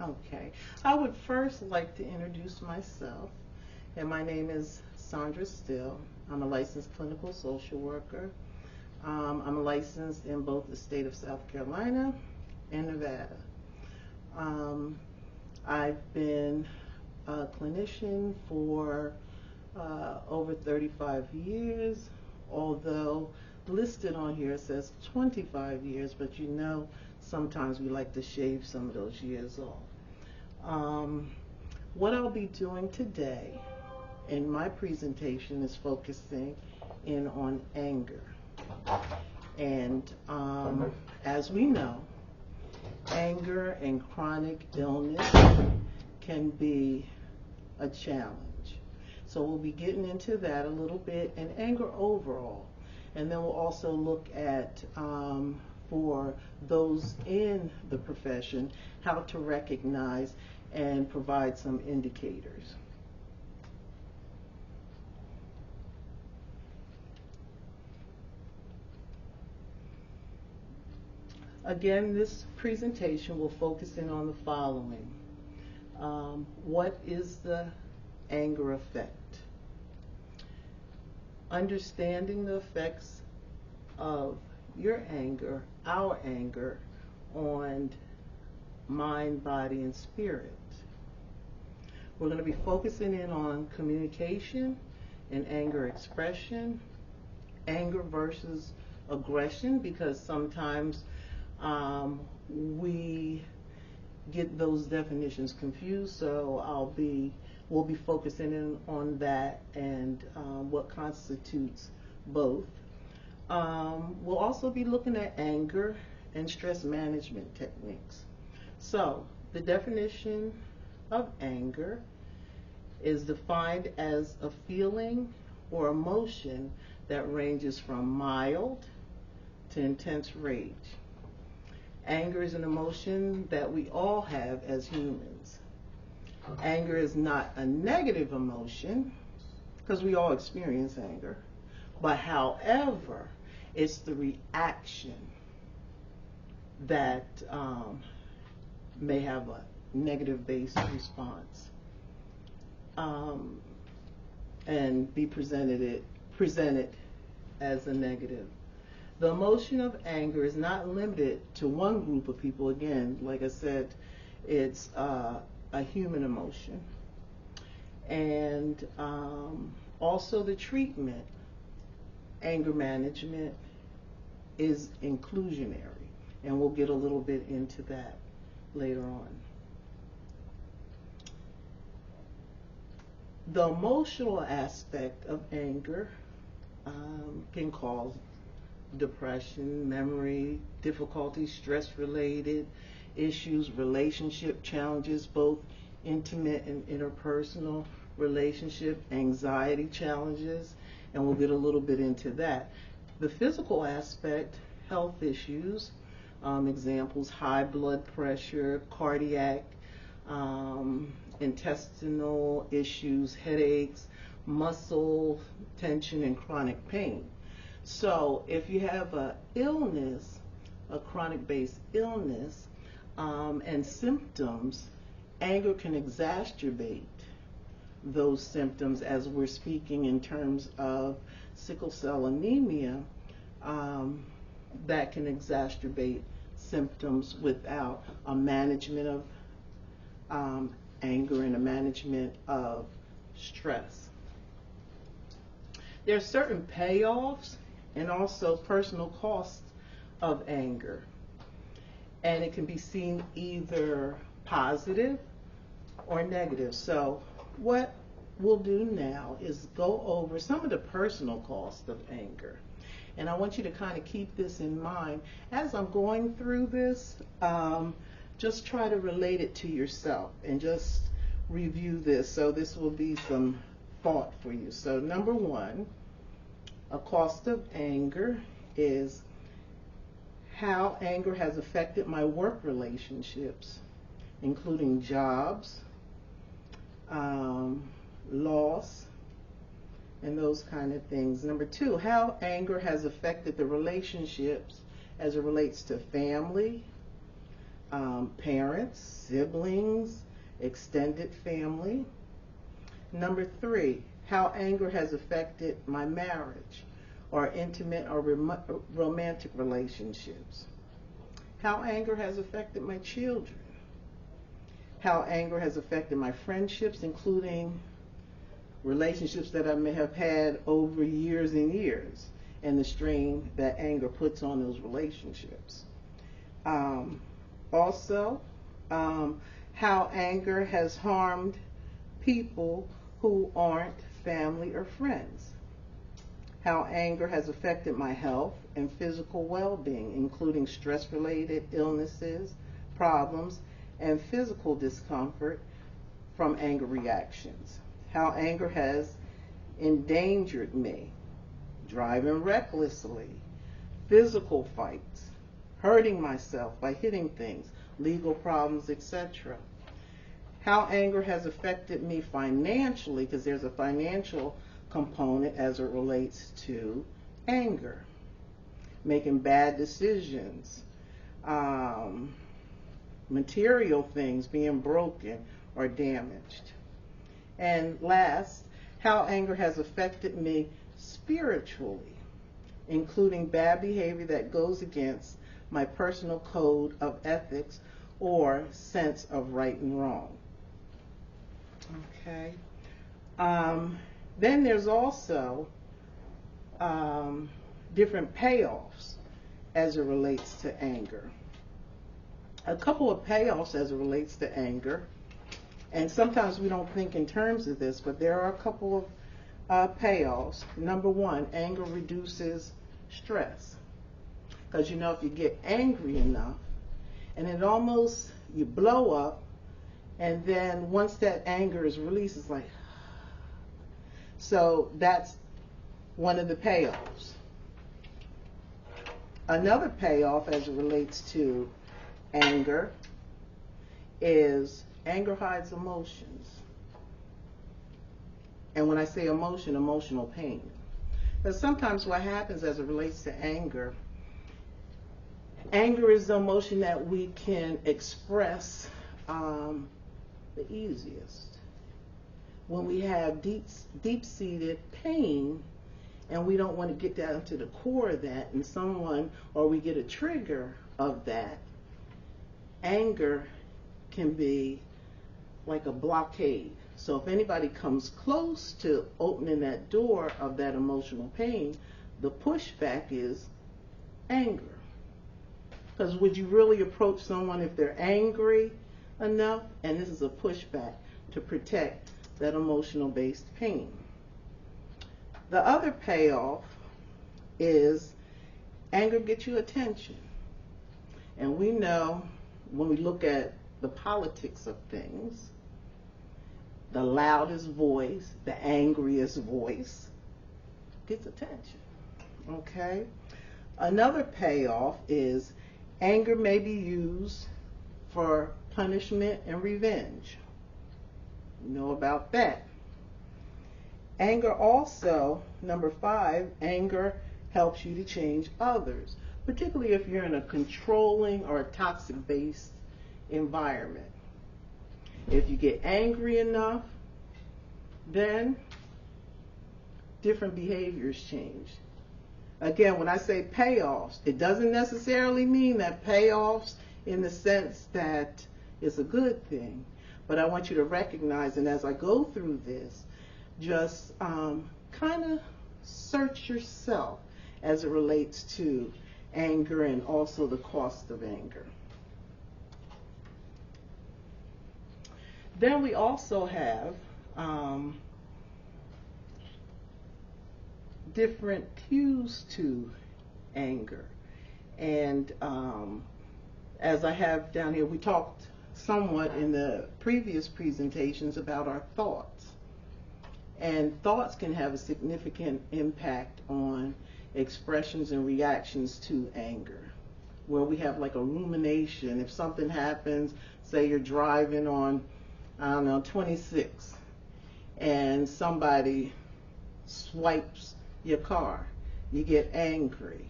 Okay. I would first like to introduce myself, and my name is Sondra Still. I'm a licensed clinical social worker. I'm licensed in both the state of South Carolina and Nevada. Um, I've been a clinician for over 35 years, although listed on here it says 25 years, but you know sometimes we like to shave some of those years off. Um, what I'll be doing today in my presentation is focusing in on anger. And as we know, anger and chronic illness can be a challenge. So we'll be getting into that a little bit, and anger overall. And then we'll also look at, for those in the profession, how to recognize and provide some indicators. Again, this presentation will focus in on the following. What is the anger effect? Understanding the effects of your anger, our anger, on mind, body, and spirit. We're going to be focusing in on communication and anger expression, anger versus aggression, because sometimes we get those definitions confused, so we'll be focusing in on that and what constitutes both. We'll also be looking at anger and stress management techniques. So the definition of anger is defined as a feeling or emotion that ranges from mild to intense rage. Anger is an emotion that we all have as humans. Anger is not a negative emotion, because we all experience anger, but however, it's the reaction that may have a negative based response and be presented as a negative. The emotion of anger is not limited to one group of people. Again, like I said, it's a human emotion. And also the treatment, anger management, is inclusionary. And we'll get a little bit into that later on. The emotional aspect of anger can cause depression, memory difficulties, stress-related issues, relationship challenges, both intimate and interpersonal relationship, anxiety challenges, and we'll get a little bit into that. The physical aspect, health issues, examples, high blood pressure, cardiac, intestinal issues, headaches, muscle tension, and chronic pain. So if you have an illness, a chronic-based illness, and symptoms, anger can exacerbate those symptoms, as we're speaking in terms of sickle cell anemia, that can exacerbate symptoms without a management of anger and a management of stress. There are certain payoffs and also personal costs of anger. And it can be seen either positive or negative. So what we'll do now is go over some of the personal costs of anger. And I want you to kind of keep this in mind. As I'm going through this, just try to relate it to yourself and just review this. So this will be some thought for you. So number one, a cost of anger is how anger has affected my work relationships, including jobs, loss, and those kind of things. Number two, how anger has affected the relationships as it relates to family, parents, siblings, extended family. Number 3, how anger has affected my marriage or intimate or romantic relationships. How anger has affected my children. How anger has affected my friendships, including relationships that I may have had over years and years, and the strain that anger puts on those relationships. Also, how anger has harmed people who aren't family or friends. How anger has affected my health and physical well-being, including stress-related illnesses, problems, and physical discomfort from anger reactions. How anger has endangered me, driving recklessly, physical fights, hurting myself by hitting things, legal problems, etc. How anger has affected me financially, because there's a financial component as it relates to anger. Making bad decisions, material things being broken or damaged. And last, how anger has affected me spiritually, including bad behavior that goes against my personal code of ethics or sense of right and wrong. Okay. Then there's also different payoffs as it relates to anger. A couple of payoffs as it relates to anger, and sometimes we don't think in terms of this, but there are a couple of payoffs. Number 1, anger reduces stress. Because you know, if you get angry enough, and it almost, you blow up, and then once that anger is released, it's like, so that's one of the payoffs. Another payoff as it relates to anger is anger hides emotions. And when I say emotion, emotional pain. Because sometimes what happens as it relates to anger, anger is the emotion that we can express the easiest. When we have deep-seated pain and we don't want to get down to the core of that, and someone, or we get a trigger of that, anger can be like a blockade. So if anybody comes close to opening that door of that emotional pain, the pushback is anger. Because would you really approach someone if they're angry enough? And this is a pushback to protect that emotional based pain. The other payoff is anger gets you attention. And we know when we look at the politics of things, the loudest voice, the angriest voice gets attention. Okay? Another payoff is anger may be used for punishment and revenge. You know about that. Anger also, number 5, anger helps you to change others, particularly if you're in a controlling or a toxic-based environment. If you get angry enough, then different behaviors change. Again, when I say payoffs, it doesn't necessarily mean that payoffs in the sense that it's a good thing. But I want you to recognize, and as I go through this, just kind of search yourself as it relates to anger and also the cost of anger. Then we also have different cues to anger. And as I have down here, we talked somewhat in the previous presentations about our thoughts. And thoughts can have a significant impact on expressions and reactions to anger, where we have like a rumination. If something happens, say you're driving on, I don't know, 26, and somebody swipes your car, you get angry.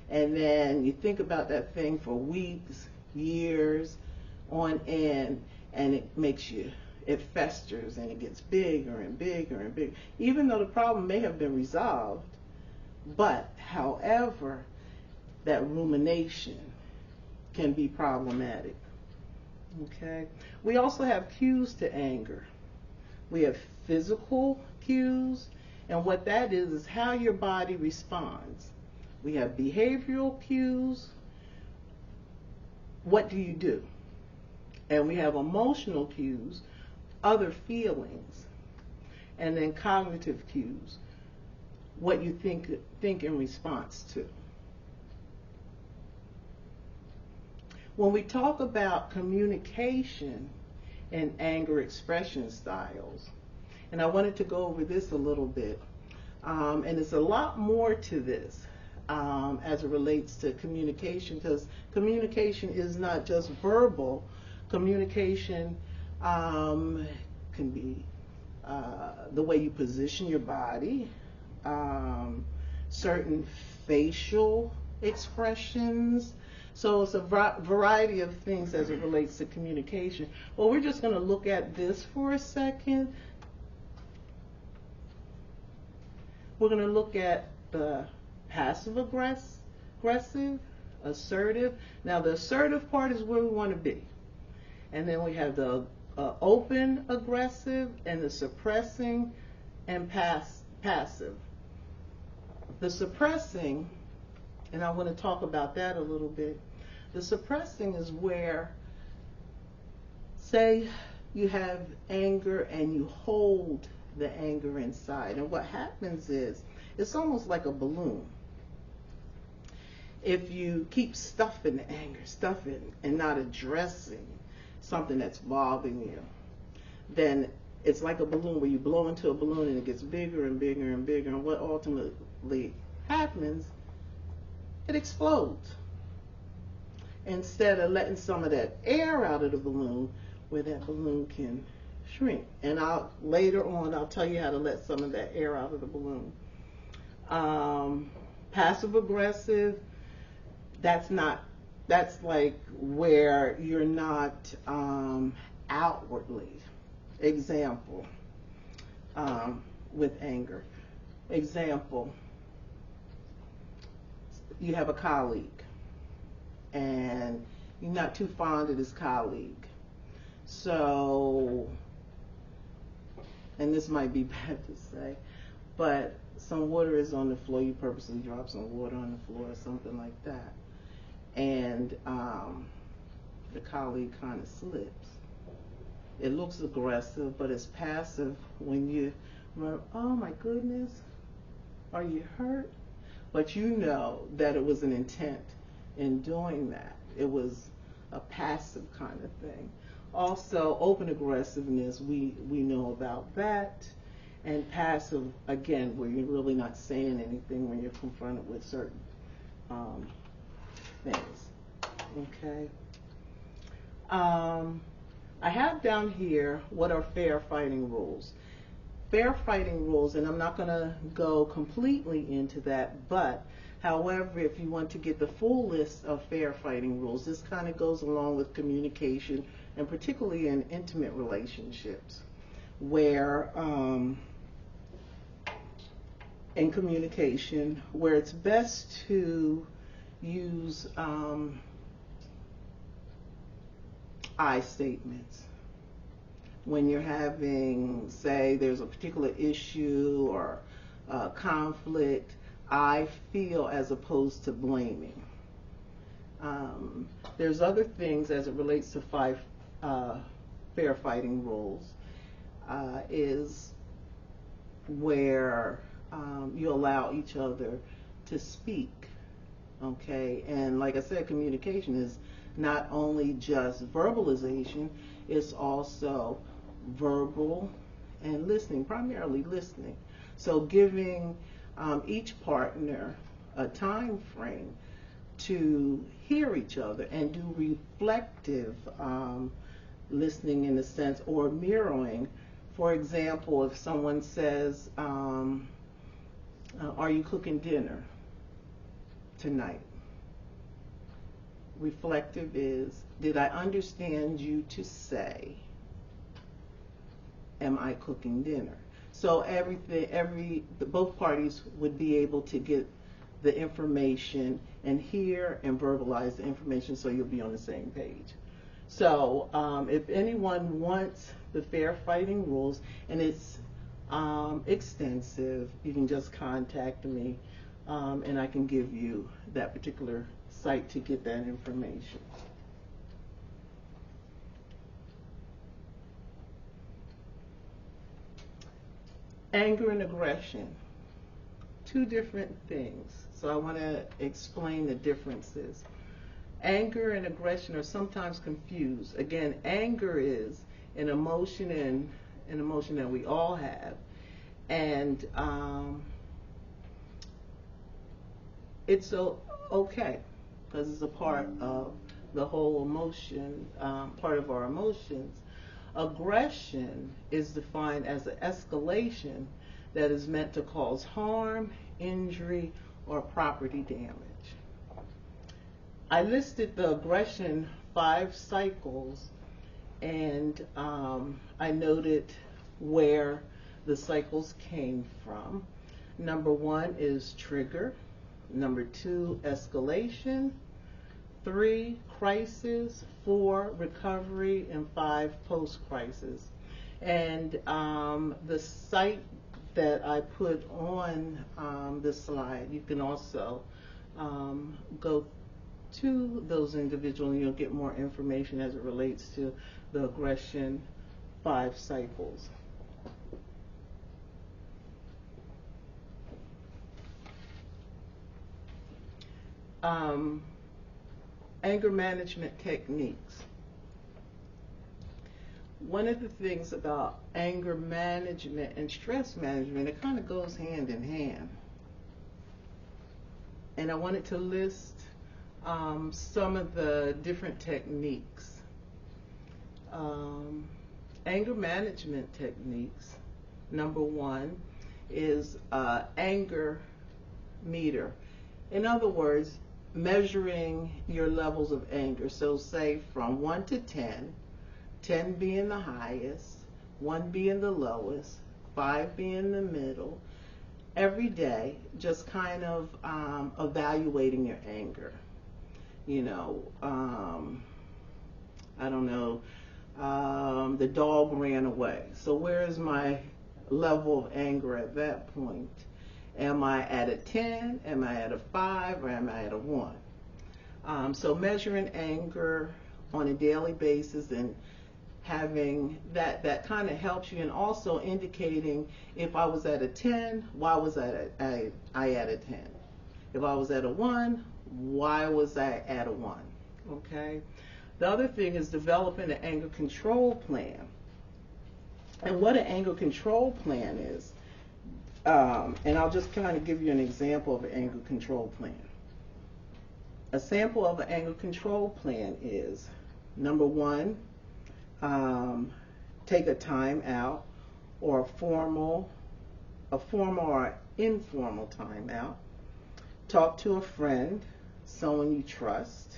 And then you think about that thing for weeks, years on end, and it festers and it gets bigger and bigger and bigger, even though the problem may have been resolved. But however, that rumination can be problematic. Okay. We also have cues to anger. We have physical cues, and what that is how your body responds. We have behavioral cues. What do you do? And we have emotional cues, other feelings, and then cognitive cues, what you think in response to. When we talk about communication and anger expression styles, and I wanted to go over this a little bit, and it's a lot more to this as it relates to communication, because communication is not just verbal. Communication can be the way you position your body, certain facial expressions. So it's a variety of things as it relates to communication. Well, we're just going to look at this for a second. We're going to look at the passive aggressive, assertive. Now the assertive part is where we want to be. And then we have the open aggressive and the suppressing and passive. The suppressing, and I want to talk about that a little bit. The suppressing is where, say you have anger and you hold the anger inside, and what happens is it's almost like a balloon. If you keep stuffing the anger, and not addressing something that's bothering you, then it's like a balloon where you blow into a balloon and it gets bigger and bigger and bigger, and what ultimately happens, it explodes. Instead of letting some of that air out of the balloon, where that balloon can shrink. And later on I'll tell you how to let some of that air out of the balloon. Passive aggressive, that's like where you're not outwardly. Example, with anger. Example, you have a colleague and you're not too fond of this colleague. So, and this might be bad to say, but some water is on the floor, you purposely drop some water on the floor or something like that, and the colleague kind of slips. It looks aggressive, but it's passive when you run, oh my goodness, are you hurt? But you know that it was an intent in doing that. It was a passive kind of thing. Also, open aggressiveness, we know about that. And passive, again, where you're really not saying anything when you're confronted with certain things. Okay. I have down here what are fair fighting rules. Fair fighting rules, and I'm not going to go completely into that, but however, if you want to get the full list of fair fighting rules, this kind of goes along with communication, and particularly in intimate relationships, where in communication, where it's best to use I statements. When you're having, say, there's a particular issue or conflict, I feel, as opposed to blaming. There's other things as it relates to fair fighting rules, is where you allow each other to speak. Okay, and like I said, communication is not only just verbalization, it's also verbal and listening, primarily listening. So giving each partner a time frame to hear each other and do reflective listening, in a sense, or mirroring. For example, if someone says, are you cooking dinner tonight? reflective is, did I understand you to say, am I cooking dinner? So both parties would be able to get the information and hear and verbalize the information, so you'll be on the same page. So if anyone wants the fair fighting rules, and it's extensive, you can just contact me, and I can give you that particular site to get that information. Anger and aggression, two different things. So I want to explain the differences. Anger and aggression are sometimes confused. Again, anger is an emotion that we all have, and it's okay because it's a part of the whole emotion, part of our emotions. Aggression is defined as an escalation that is meant to cause harm, injury, or property damage. I listed the aggression 5 cycles, and I noted where the cycles came from. Number 1 is trigger. Number 2, escalation. 3, crisis. 4, recovery. And 5, post-crisis. And the site that I put on the slide, you can also go to those individuals, and you'll get more information as it relates to the aggression 5 cycles. Anger management techniques. One of the things about anger management and stress management, it kind of goes hand in hand. And I wanted to list some of the different techniques. Anger management techniques, number 1 is anger meter. In other words, measuring your levels of anger. So say from 1 to 10, 10 being the highest, 1 being the lowest, 5 being the middle. Every day, just kind of evaluating your anger. You know, I don't know, the dog ran away. So where is my level of anger at that point? Am I at a 10? Am I at a 5? Or am I at a 1? So measuring anger on a daily basis and having that kind of helps you, and also indicating if I was at a 10, why was I at a 10? If I was at a 1, why was I at a 1? Okay. The other thing is developing an anger control plan. And what an anger control plan is, and I'll just kind of give you an example of an anger control plan. A sample of an anger control plan is, number 1, take a time out, or a formal or informal time out. Talk to a friend, someone you trust.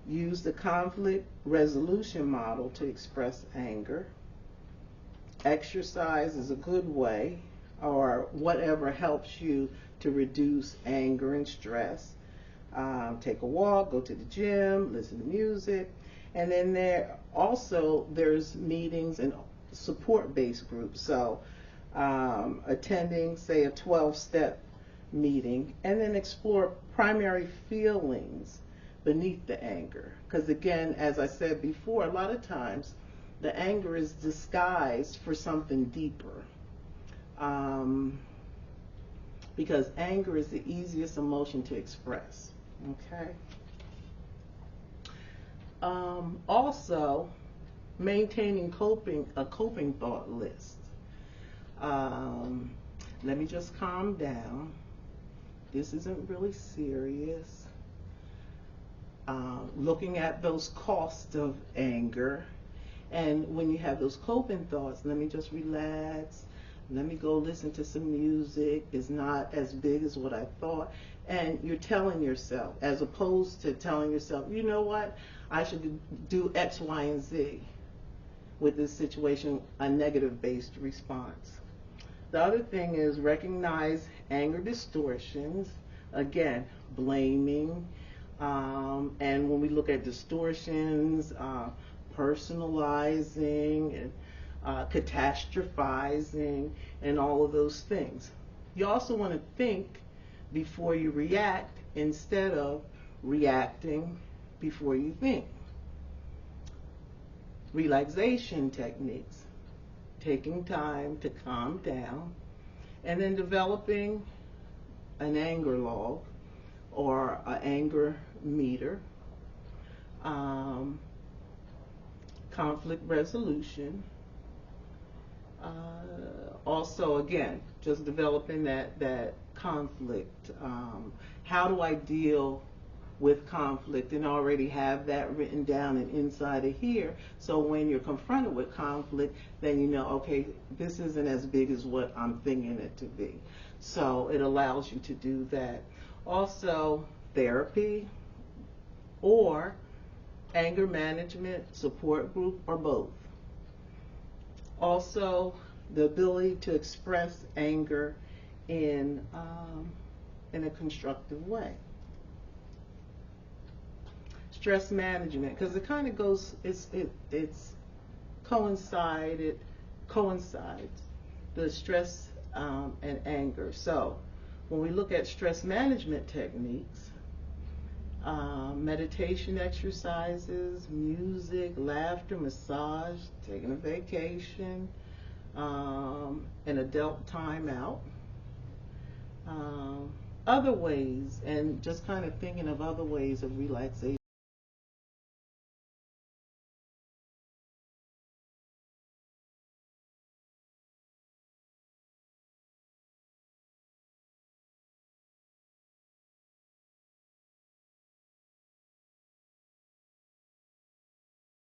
Use the conflict resolution model to express anger. Exercise is a good way, or whatever helps you to reduce anger and stress. Take a walk, go to the gym, listen to music. And then there's meetings and support-based groups. So attending, say, a 12-step meeting, and then explore primary feelings beneath the anger. Because again, as I said before, a lot of times the anger is disguised for something deeper. Because anger is the easiest emotion to express. Okay. Also, maintaining a coping thought list. Let me just calm down. This isn't really serious. Looking at those costs of anger, and when you have those coping thoughts, let me just relax. let me go listen to some music. It's not as big as what I thought. And you're telling yourself, as opposed to telling yourself, you know what, I should do X, Y, and Z with this situation, a negative-based response. The other thing is recognize anger distortions. Again, blaming. And when we look at distortions, personalizing, and catastrophizing, and all of those things. You also want to think before you react instead of reacting before you think. Relaxation techniques, taking time to calm down, and then developing an anger log or an anger meter, conflict resolution. Also, again, just developing that conflict. How do I deal with conflict, and already have that written down and inside of here, so when you're confronted with conflict, then you know, okay, this isn't as big as what I'm thinking it to be. So it allows you to do that. Also, therapy or anger management support group, or both. Also, the ability to express anger in a constructive way. Stress management, because it kind of goes, it's coincides, the stress and anger. So when we look at stress management techniques, meditation exercises, music, laughter, massage, taking a vacation, an adult timeout, other ways, and just kind of thinking of other ways of relaxation.